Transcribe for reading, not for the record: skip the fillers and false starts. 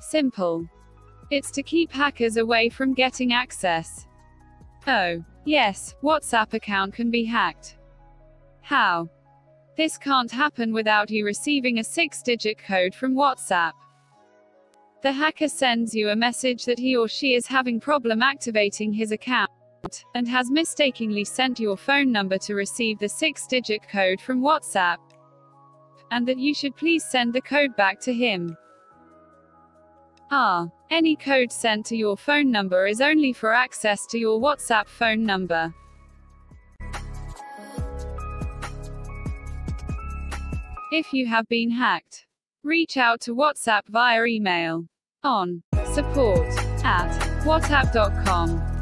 Simple. It's to keep hackers away from getting access. Oh, yes, WhatsApp account can be hacked. How? This can't happen without you receiving a 6-digit code from WhatsApp. The hacker sends you a message that he or she is having problem activating his account, and has mistakenly sent your phone number to receive the 6-digit code from WhatsApp, and that you should please send the code back to him. Any code sent to your phone number is only for access to your WhatsApp phone number. If you have been hacked, reach out to WhatsApp via email on support@whatsapp.com.